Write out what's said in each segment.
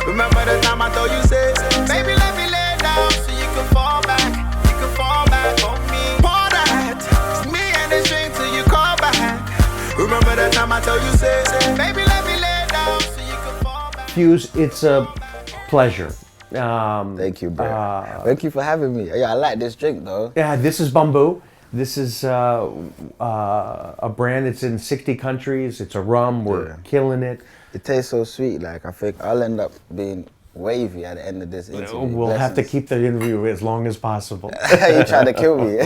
Remember the time I told you, say, baby, let me lay down so you can fall back. You can fall back on me. Pour that. It's me and the string till you call back. Remember the time I told you, say, baby, let me lay down so you can fall back. Fuse, it's a pleasure. Thank you, bro. Thank you for having me. Yeah, I like this drink, though. Yeah, this is Bamboo. This is a brand that's in 60 countries. It's a rum. We're killing it. It tastes so sweet. Like, I think I'll end up being wavy at the end of this interview. We'll have to keep the interview as long as possible. You trying to kill me.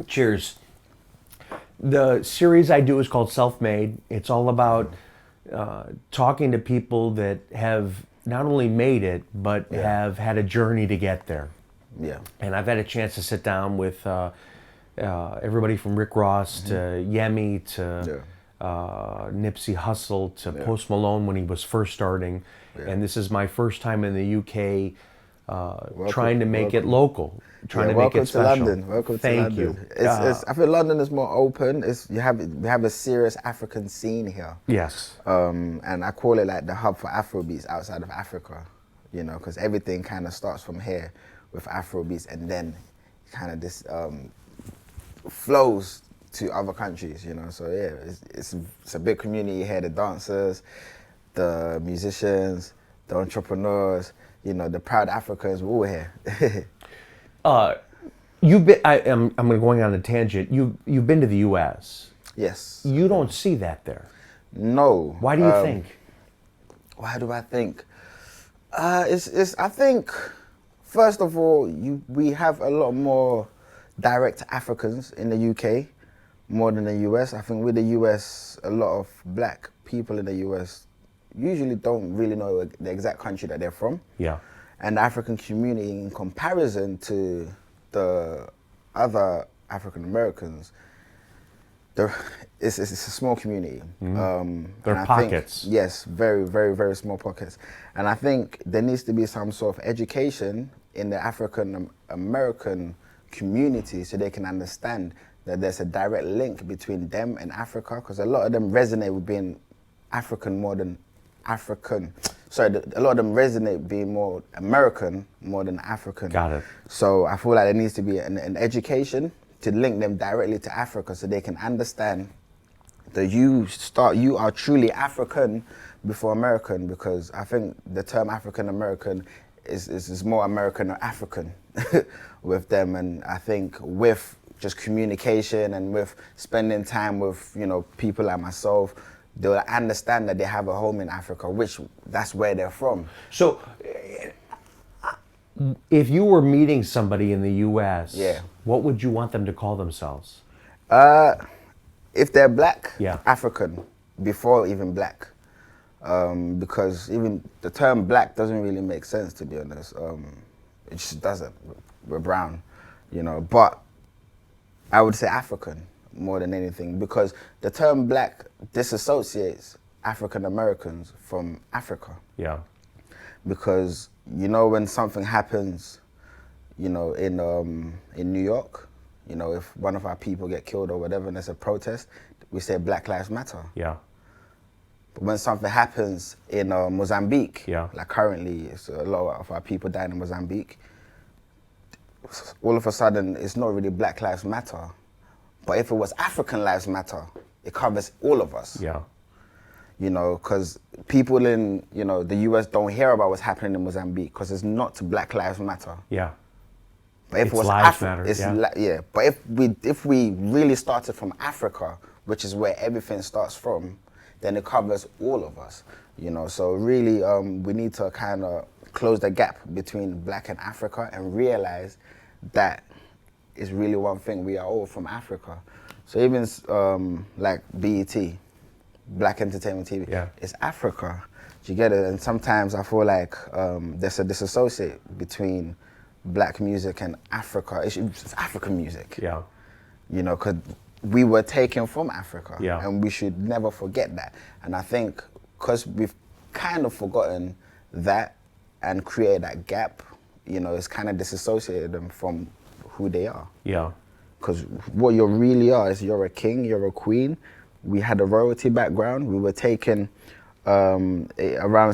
Cheers. The series I do is called Self-Made. It's all about talking to people that have not only made it, but have had a journey to get there. Yeah. And I've had a chance to sit down with everybody from Rick Ross to Yemi to Nipsey Hussle to Post Malone when he was first starting. Yeah. And this is my first time in the UK trying to make it local, trying to make it special. Welcome Thank to London. you. I feel London is more open. We have a serious African scene here. Yes. And I call it like the hub for Afrobeats outside of Africa, you know, because everything kind of starts from here with Afrobeats and then kind of this flows to other countries, you know. So yeah, it's a big community here, the dancers, the musicians, the entrepreneurs, you know, the proud Africans, we're all here. You've been, I'm going on a tangent. You've been to the US. Yes. You don't see that there. No. Why do you think? Why do I think? I think, first of all, we have a lot more direct Africans in the UK more than the US. I think with the US, a lot of black people in the US usually don't really know the exact country that they're from. Yeah. And the African community, in comparison to the other African Americans, it's a small community. There are pockets. Yes, very, very, very small pockets. And I think there needs to be some sort of education in the African American community so they can understand that there's a direct link between them and Africa, because a lot of them resonate with being African more than African. Sorry, a lot of them resonate being more American more than African. Got it. So I feel like there needs to be an education to link them directly to Africa so they can understand that you are truly African before American, because I think the term African American is more American than African with them. And I think with just communication and with spending time with, you know, people like myself, they'll understand that they have a home in Africa, which that's where they're from. So if you were meeting somebody in the US, what would you want them to call themselves? If they're black, Yeah. African, before even black. Because even the term black doesn't really make sense, to be honest. It just doesn't. We're brown, you know. But I would say African more than anything, because the term black disassociates African Americans from Africa. Yeah. Because, you know, when something happens, you know, in New York, you know, if one of our people get killed or whatever and there's a protest, we say Black Lives Matter. Yeah. But when something happens in Mozambique, Yeah. like currently, it's a lot of our people dying in Mozambique, all of a sudden, it's not really Black Lives Matter. But if it was African Lives Matter, it covers all of us. Yeah. You know, because people in, you know, the US don't hear about what's happening in Mozambique because it's not Black Lives Matter. Yeah. But if It's it was lives matter, it's yeah. But if we really started from Africa, which is where everything starts from, then it covers all of us. You know, so really, we need to kind of close the gap between Black and Africa and realize that it's really one thing. We are all from Africa. So even like BET, Black Entertainment TV, it's Africa. Do you get it? And sometimes I feel like there's a disassociate between black music and Africa. It's African music. Yeah. You know, because we were taken from Africa. Yeah. And we should never forget that. And I think because we've kind of forgotten that and created that gap, you know, it's kind of disassociated them from who they are. Yeah. Because what you really are is you're a king, you're a queen. We had a royalty background. We were taken around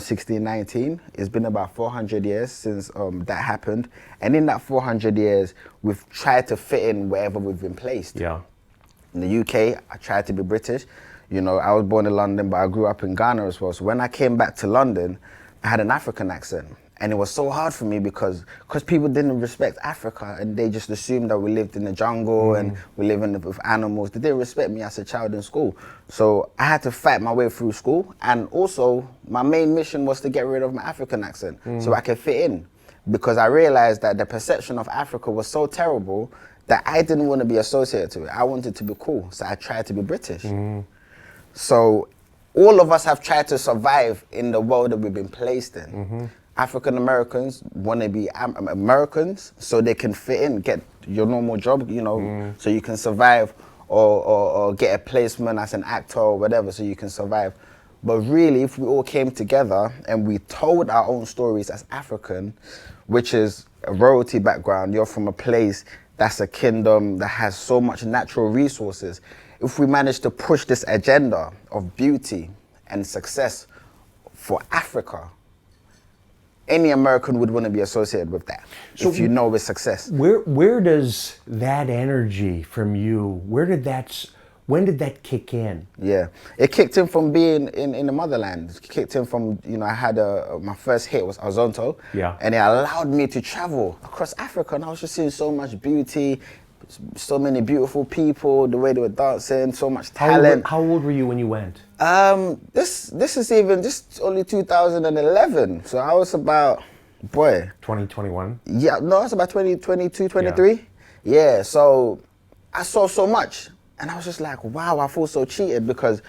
1619. It's been about 400 years since that happened. And in that 400 years, we've tried to fit in wherever we've been placed. Yeah. In the UK, I tried to be British. You know, I was born in London, but I grew up in Ghana as well. So when I came back to London, I had an African accent. And it was so hard for me because people didn't respect Africa, and they just assumed that we lived in the jungle and we live with animals. They didn't respect me as a child in school. So I had to fight my way through school. And also, my main mission was to get rid of my African accent so I could fit in. Because I realized that the perception of Africa was so terrible that I didn't want to be associated to it. I wanted to be cool, so I tried to be British. So all of us have tried to survive in the world that we've been placed in. African Americans want to be Americans so they can fit in, get your normal job, you know, so you can survive, or get a placement as an actor or whatever, so you can survive. But really, if we all came together and we told our own stories as African, which is a royalty background, you're from a place that's a kingdom that has so much natural resources. If we manage to push this agenda of beauty and success for Africa, any American would want to be associated with that. So if you know with success. Where does that energy from you, when did that kick in? Yeah, it kicked in from being in the motherland. It kicked in from, you know, I had my first hit was Azonto. Yeah. And it allowed me to travel across Africa, and I was just seeing so much beauty, so many beautiful people, the way they were dancing, so much talent. How old were you when you went? This is even just only 2011. So I was about, 2021? Yeah, no, I was about 22, 23. Yeah, so I saw so much. And I was just like, wow, I feel so cheated, because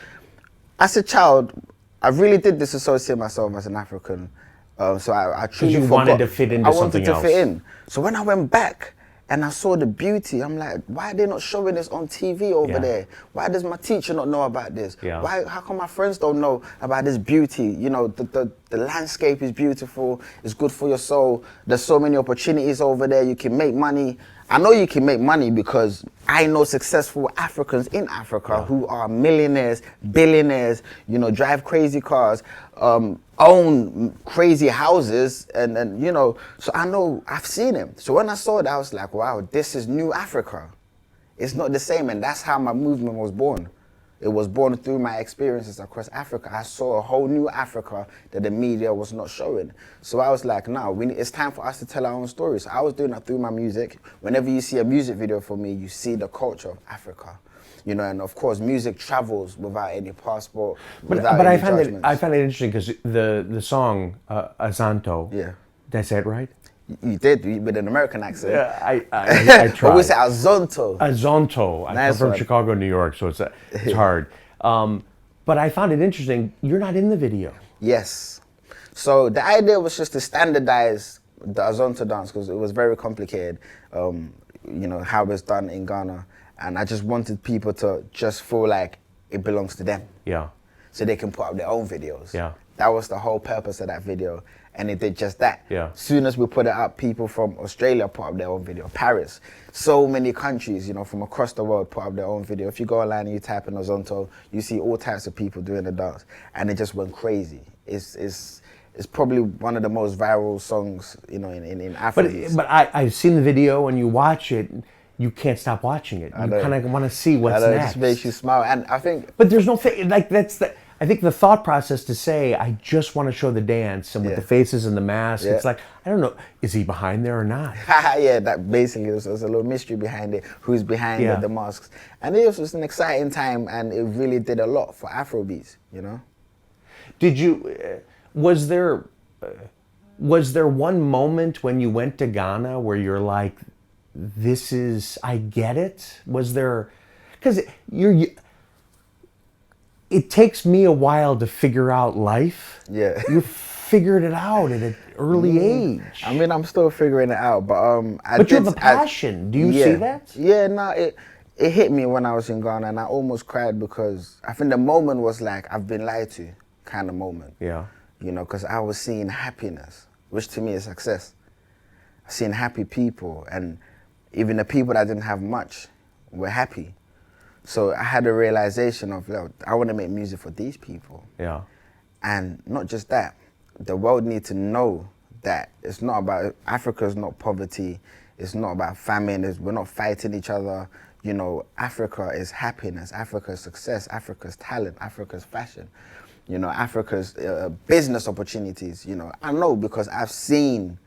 as a child, I really did disassociate myself as an African. So I truly you wanted to fit into something else. I wanted to fit in. So when I went back and I saw the beauty, I'm like, why are they not showing this on TV over there? Why does my teacher not know about this? How come my friends don't know about this beauty? You know, the landscape is beautiful. It's good for your soul. There's so many opportunities over there. You can make money. I know you can make money because I know successful Africans in Africa who are millionaires, billionaires, you know, drive crazy cars, own crazy houses, and you know, so I know, I've seen him. So when I saw that, I was like, wow, this is new Africa. It's not the same, and that's how my movement was born. It was born through my experiences across Africa. I saw a whole new Africa that the media was not showing. So I was like, no, it's time for us to tell our own stories. So I was doing that through my music. Whenever you see a music video from me, you see the culture of Africa. You know, and of course, music travels without any passport, without any judgments. I found it interesting because the song Azonto. Yeah. Did I say it right? You did, with an American accent. Yeah, I tried. But we say Azonto. Azonto. Nice. I'm from Chicago, New York, so it's hard. But I found it interesting. You're not in the video. Yes. So the idea was just to standardize the Azonto dance because it was very complicated. You know, how it's done in Ghana, and I just wanted people to just feel like it belongs to them. Yeah. So they can put up their own videos. Yeah. That was the whole purpose of that video, and it did just that. Yeah. Soon as we put it up, people from Australia put up their own video. Paris, so many countries, you know, from across the world put up their own video. If you go online and you type in Azonto, you see all types of people doing the dance, and it just went crazy. It's probably one of the most viral songs, you know, in Africa. But I've seen the video, and you watch it, you can't stop watching it. You kind of want to see what's next. It just makes you smile, and I think. But there's no I think the thought process to say, I just want to show the dance, and with the faces and the mask, it's like, I don't know, is he behind there or not? Yeah, that basically was a little mystery behind it, who's behind the masks. And it was just an exciting time, and it really did a lot for Afrobeats, you know? Did you, was there one moment when you went to Ghana where you're like, I get it? Was there, because it takes me a while to figure out life. Yeah. You figured it out at an early age. I mean, I'm still figuring it out, but But you have a passion. Do you see that? Yeah, no, it hit me when I was in Ghana, and I almost cried because I think the moment was like, I've been lied to kind of moment. Yeah. You know, because I was seeing happiness, which to me is success. Seeing happy people, and even the people that didn't have much were happy. So I had a realization of, I want to make music for these people. Yeah. And not just that, the world needs to know that it's not about, Africa is not poverty, it's not about famine, we're not fighting each other. You know, Africa is happiness, Africa is success, Africa's talent, Africa's fashion, you know, Africa's business opportunities, you know. I know because I've seen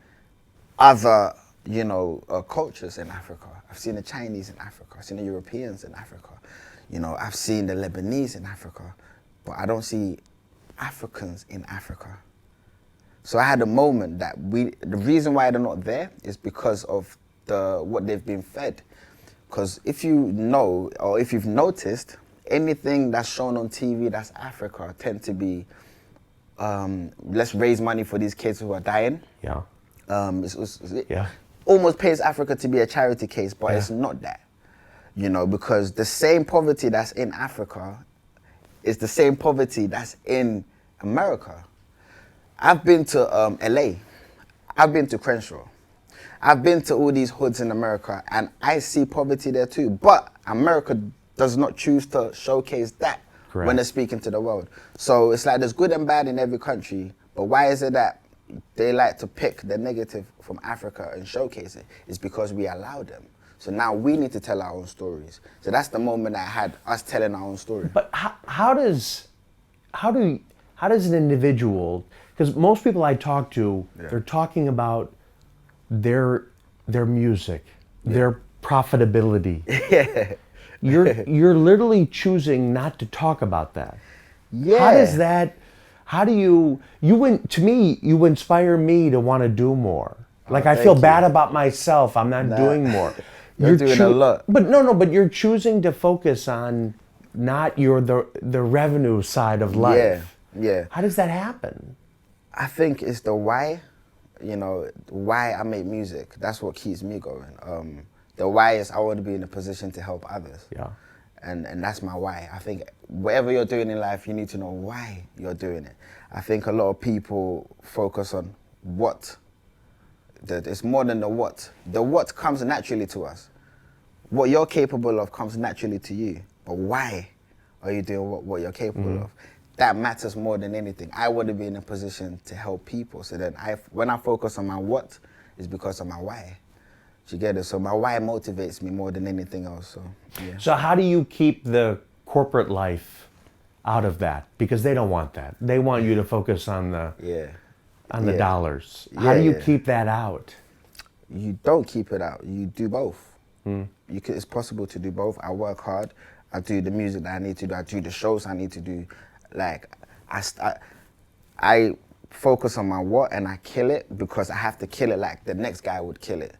other, you know, cultures in Africa. I've seen the Chinese in Africa, I've seen the Europeans in Africa, you know, I've seen the Lebanese in Africa, but I don't see Africans in Africa. So I had a moment that the reason why they're not there is because of what they've been fed. Because if you know, or if you've noticed, anything that's shown on TV that's Africa tend to be, let's raise money for these kids who are dying. Yeah. It almost pays Africa to be a charity case, but it's not that. You know, because the same poverty that's in Africa is the same poverty that's in America. I've been to LA, I've been to Crenshaw, I've been to all these hoods in America, and I see poverty there too. But America does not choose to showcase that when they're speaking to the world. So it's like there's good and bad in every country, but why is it that they like to pick the negative from Africa and showcase it? It's because we allow them. So now we need to tell our own stories. So that's the moment I had, us telling our own story. But how does an individual, because most people I talk to, they're talking about their music, their profitability. You're literally choosing not to talk about that. How do you inspire me to want to do more. Like I feel bad about myself, I'm not doing more. You're doing a lot. But you're choosing to focus on not the revenue side of life. Yeah. How does that happen? I think it's the why, you know, why I make music. That's what keeps me going. The why is I want to be in a position to help others. Yeah. And that's my why. I think whatever you're doing in life, you need to know why you're doing it. I think a lot of people focus on what. It's more than the what. The what comes naturally to us. What you're capable of comes naturally to you. But why are you doing what you're capable of? That matters more than anything. I want to be in a position to help people. So then when I focus on my what, it's because of my why. Do you get it? So my why motivates me more than anything else. So, yeah. So how do you keep the corporate life out of that? Because they don't want that. They want you to focus on the dollars. How do you keep that out? You don't keep it out. You do both. It's possible to do both. I work hard. I do the music that I need to do. I do the shows I need to do. Like I focus on my what and I kill it because I have to kill it like the next guy would kill it.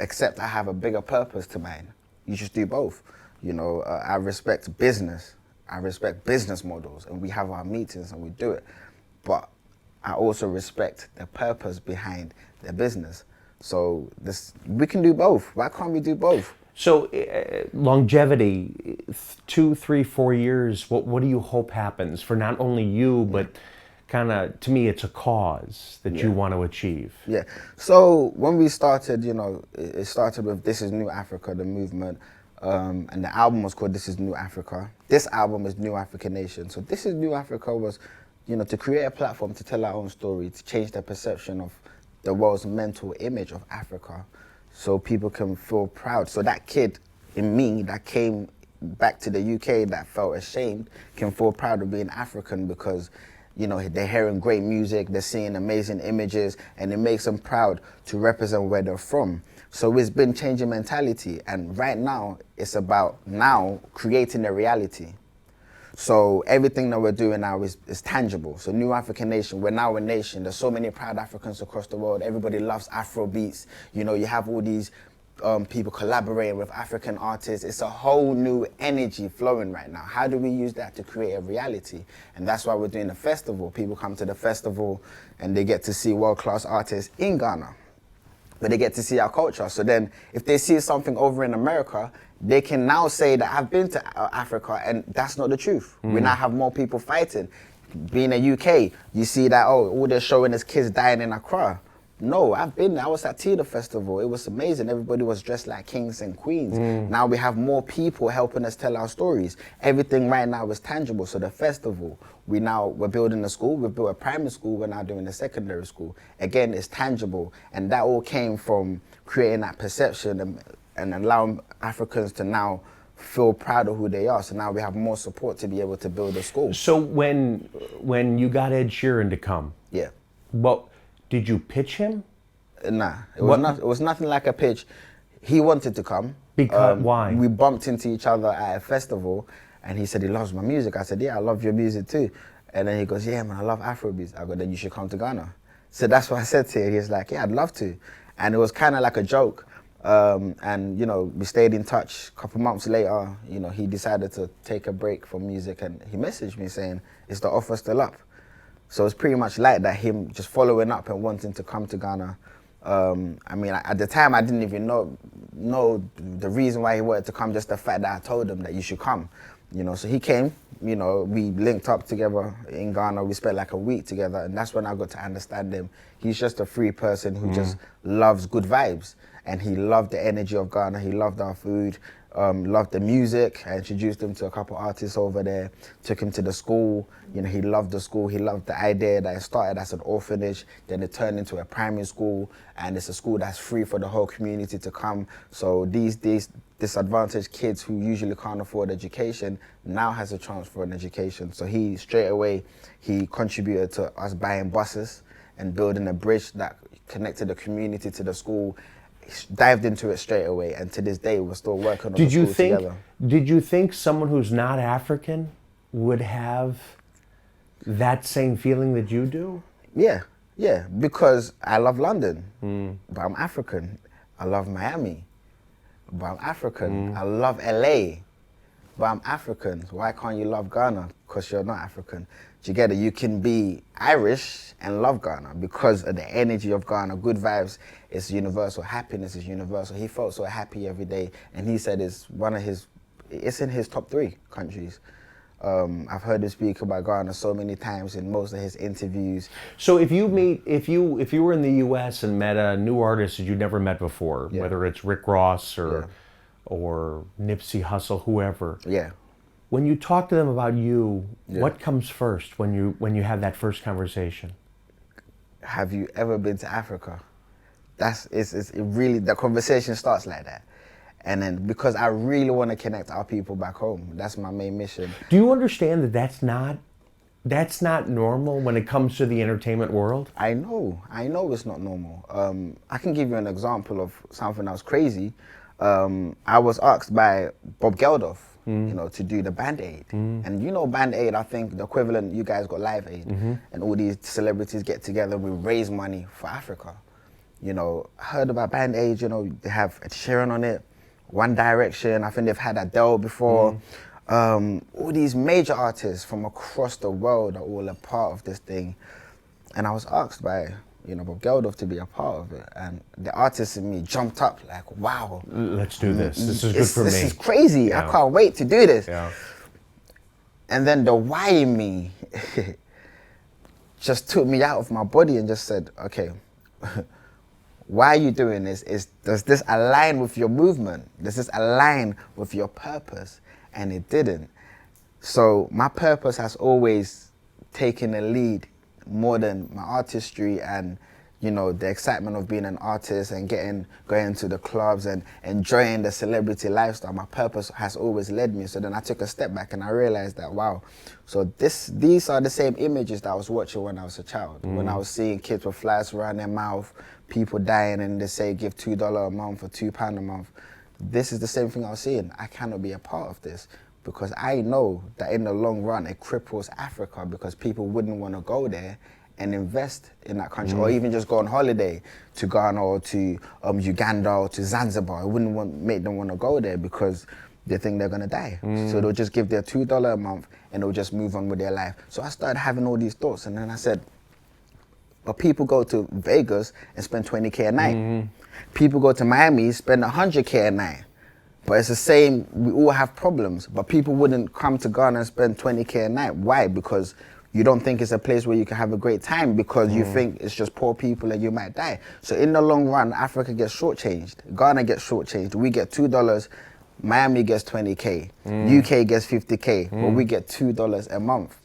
Except I have a bigger purpose to mine. You just do both. You know, I respect business. I respect business models, and we have our meetings and we do it. But I also respect the purpose behind the business. So we can do both. Why can't we do both? So longevity, 2, 3, 4 years, what do you hope happens for not only you, but kind of, to me, it's a cause that you want to achieve? Yeah. So when we started, you know, it started with This Is New Africa, the movement, and the album was called This Is New Africa. This album is New African Nation. So This Is New Africa was, you know, to create a platform to tell our own story, to change the perception of the world's mental image of Africa, so people can feel proud. So that kid in me that came back to the UK that felt ashamed can feel proud of being African because, you know, they're hearing great music, they're seeing amazing images, and it makes them proud to represent where they're from. So it's been changing mentality, and right now it's about now creating a reality. So everything that we're doing now is tangible. So New African Nation, we're now a nation. There's so many proud Africans across the world. Everybody loves Afro beats. You know, you have all these people collaborating with African artists. It's a whole new energy flowing right now. How do we use that to create a reality? And that's why we're doing a festival. People come to the festival and they get to see world-class artists in Ghana, but they get to see our culture. So then if they see something over in America, they can now say that I've been to Africa, and that's not the truth. We now have more people fighting. Being a UK, you see that, oh, all they're showing is kids dying in Accra. No, I've been. I was at Tina Festival. It was amazing. Everybody was dressed like kings and queens. Now we have more people helping us tell our stories. Everything right now is tangible. So the festival, we're building a school. We built a primary school. We're now doing a secondary school. Again, it's tangible, and that all came from creating that perception and allowing Africans to now feel proud of who they are. So now we have more support to be able to build a school. So when you got Ed Sheeran to come, Yeah. well, did you pitch him? Nah, it was nothing like a pitch. He wanted to come. Because why? We bumped into each other at a festival, and he said he loves my music. I said, yeah, I love your music too. And then he goes, yeah, man, I love Afrobeats. I go, then you should come to Ghana. So that's what I said to him. He's like, yeah, I'd love to. And it was kind of like a joke. And, you know, we stayed in touch. A couple months later, you know, he decided to take a break from music, and he messaged me saying, is the offer still up? So it's pretty much like that, him just following up and wanting to come to Ghana. I mean, at the time, I didn't even know the reason why he wanted to come, just the fact that I told him that you should come. You know, so he came, you know, we linked up together in Ghana. We spent like a week together, and that's when I got to understand him. He's just a free person who just loves good vibes, and he loved the energy of Ghana. He loved our food, loved the music. I introduced him to a couple artists over there, took him to the school. You know, he loved the school. He loved the idea that it started as an orphanage, then it turned into a primary school, and it's a school that's free for the whole community to come. So these disadvantaged kids who usually can't afford education now has a chance for an education. So he straight away, he contributed to us buying buses and building a bridge that connected the community to the school. Dived into it straight away, and to this day we're still working on the school together. Did you think someone who's not African would have that same feeling that you do? Yeah, because I love London, but I'm African. I love Miami, but I'm African. I love LA, but I'm African. Why can't you love Ghana? Because you're not African. Do you get it? You can be Irish and love Ghana because of the energy of Ghana. Good vibes is universal. Happiness is universal. He felt so happy every day, and he said it's in his top 3 countries. I've heard him speak about Ghana so many times in most of his interviews. So if you were in the U.S. and met a new artist that you'd never met before, whether it's Rick Ross or Nipsey Hussle, whoever. Yeah. When you talk to them about you, what comes first when you have that first conversation? Have you ever been to Africa? The conversation starts like that. And then because I really want to connect our people back home, that's my main mission. Do you understand that that's not normal when it comes to the entertainment world? I know it's not normal. I can give you an example of something that was crazy. I was asked by Bob Geldof, you know, to do the Band Aid. And you know Band Aid, I think the equivalent, you guys got Live Aid. And all these celebrities get together, we raise money for Africa. You know, I heard about Band Aid, you know, they have Ed Sheeran on it, One Direction, I think they've had Adele before. All these major artists from across the world are all a part of this thing. And I was asked by, you know, Bob Geldof to be a part of it. And the artist in me jumped up like, wow. Let's do this. This is good for me. This is crazy. Yeah. I can't wait to do this. Yeah. And then the why in me just took me out of my body and just said, okay, why are you doing this? Does this align with your movement? Does this align with your purpose? And it didn't. So my purpose has always taken a lead more than my artistry and, you know, the excitement of being an artist and going to the clubs and enjoying the celebrity lifestyle. My purpose has always led me. So then I took a step back and I realized that, wow, so these are the same images that I was watching when I was a child. When I was seeing kids with flies around their mouth, people dying, and they say give $2 a month or £2 a month. This is the same thing I was seeing. I cannot be a part of this because I know that in the long run it cripples Africa because people wouldn't want to go there and invest in that country or even just go on holiday to Ghana or to Uganda or to Zanzibar. It wouldn't make them want to go there because they think they're going to die. So they'll just give their $2 a month and they'll just move on with their life. So I started having all these thoughts, and then I said, but people go to Vegas and spend 20K a night. People go to Miami, spend 100K a night. But it's the same, we all have problems, but people wouldn't come to Ghana and spend 20K a night. Why? Because you don't think it's a place where you can have a great time because you think it's just poor people and you might die. So in the long run, Africa gets shortchanged. Ghana gets shortchanged. We get $2. Miami gets 20K. UK gets 50K. But we get $2 a month.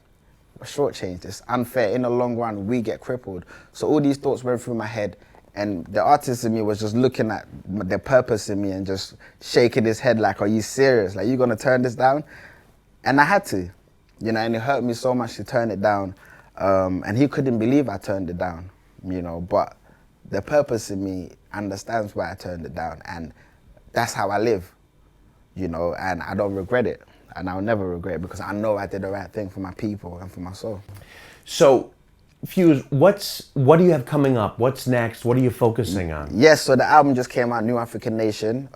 We're shortchanged. It's unfair. In the long run, we get crippled. So all these thoughts went through my head. And the artist in me was just looking at the purpose in me and just shaking his head like, are you serious? Like, you gonna turn this down? And I had to. You know, and it hurt me so much to turn it down. And he couldn't believe I turned it down, you know, but the purpose in me understands why I turned it down. And that's how I live, you know, and I don't regret it. And I'll never regret it because I know I did the right thing for my people and for my soul. So, Fuse, what do you have coming up? What's next? What are you focusing on? Yes, so the album just came out, New African Nation.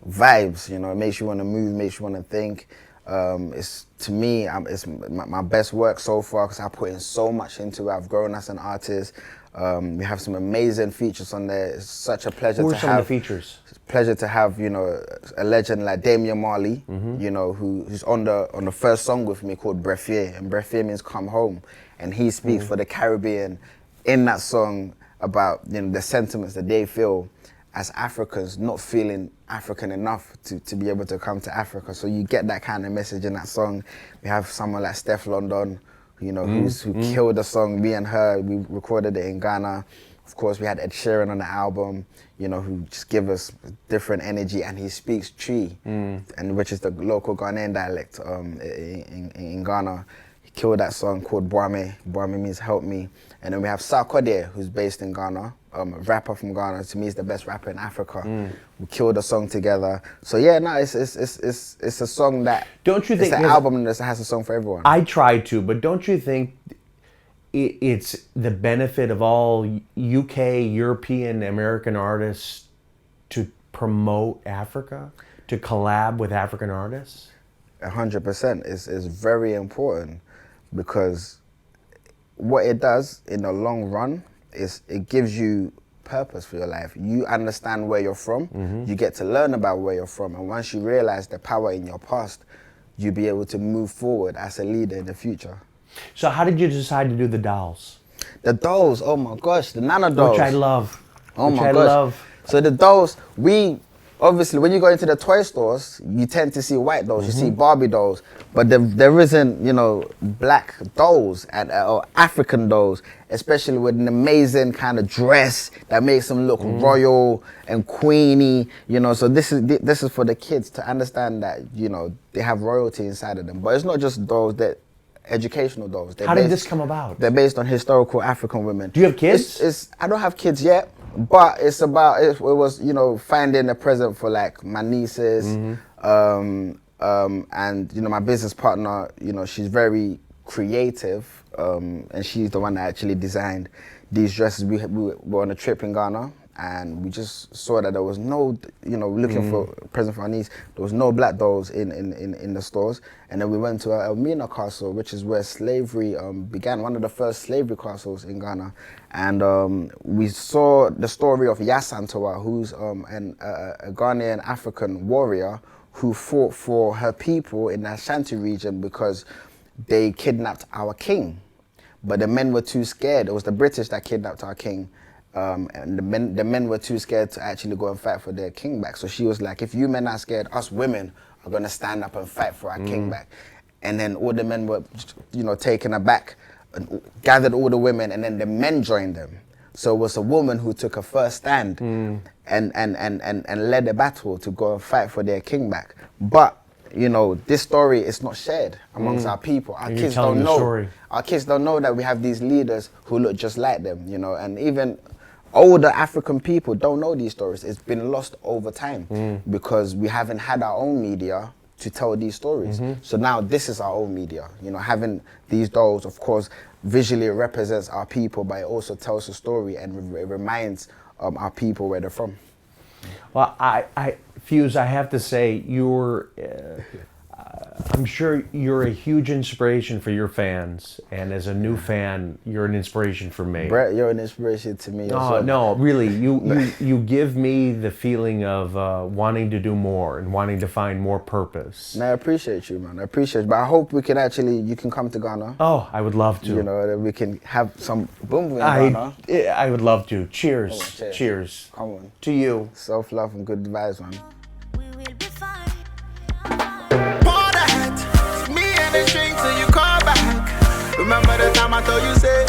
Vibes, you know, it makes you want to move, makes you want to think. It's, to me, it's my best work so far because I put in so much into it. I've grown as an artist. We have some amazing features on there. It's such a pleasure to have. Who are some of the features? It's a pleasure to have, you know, a legend like Damian Marley, you know, who's on the first song with me called Brefier, and Brefier means come home. And he speaks for the Caribbean in that song about, you know, the sentiments that they feel as Africans, not feeling African enough to be able to come to Africa. So you get that kind of message in that song. We have someone like Steph London, you know, who killed the song, me and her. We recorded it in Ghana. Of course, we had Ed Sheeran on the album, you know, who just give us different energy, and he speaks Tree, and which is the local Ghanaian dialect in Ghana. He killed that song called Boame. Boame means help me. And then we have Sarkodie, who's based in Ghana, a rapper from Ghana. To me, he's the best rapper in Africa. We killed a song together. So yeah, no, it's a song that. Don't you think it's an album that has a song for everyone? I try to, but don't you think it's the benefit of all UK, European, American artists to promote Africa, to collab with African artists? 100% is very important, because what it does in the long run is it gives you purpose for your life. You understand where you're from, you get to learn about where you're from, and once you realize the power in your past, you'll be able to move forward as a leader in the future. So how did you decide to do the dolls? The dolls, oh my gosh, the Nana dolls. Which I love. Oh which my I gosh. love. So the dolls, obviously, when you go into the toy stores, you tend to see white dolls, you see Barbie dolls, but there isn't, you know, black dolls or African dolls, especially with an amazing kind of dress that makes them look royal and queeny, you know. So this is for the kids to understand that, you know, they have royalty inside of them. But it's not just dolls, they're educational dolls. How did this come about? They're based on historical African women. Do you have kids? I don't have kids yet. But it's about, it was, you know, finding a present for like my nieces, and, you know, my business partner, you know, she's very creative, and she's the one that actually designed these dresses. We were on a trip in Ghana, and we just saw that there was no, you know, looking for a present for our niece. There was no black dolls in the stores. And then we went to Elmina Castle, which is where slavery began, one of the first slavery castles in Ghana. And we saw the story of Yasantawa, who's a Ghanaian African warrior who fought for her people in the Ashanti region because they kidnapped our king. But the men were too scared. It was the British that kidnapped our king. And the men were too scared to actually go and fight for their king back. So she was like, if you men are scared, us women are going to stand up and fight for our king back. And then all the men were, you know, taken aback, and gathered all the women, and then the men joined them. So it was a woman who took a first stand and led the battle to go and fight for their king back. But, you know, this story is not shared amongst our people. Our kids don't know. Our kids don't know that we have these leaders who look just like them, you know, and even older African people don't know these stories. It's been lost over time because we haven't had our own media to tell these stories. So now this is our own media. You know, having these dolls, of course, visually represents our people, but it also tells a story and it reminds our people where they're from. Well, Fuse, I have to say, I'm I'm sure you're a huge inspiration for your fans, and as a new fan, you're an inspiration for me. Brett, you're an inspiration to me as Oh, well. no, really, you give me the feeling of wanting to do more and wanting to find more purpose. And I appreciate you, man. I appreciate you. But I hope we can you can come to Ghana. Oh, I would love to. You know, that we can have some boom boom in Ghana. I would love to. Cheers. Come on, cheers. Cheers. Come on. To you. Self-love and good vibes, man. Pour that, me and the string till you call back. Remember the time I told you, say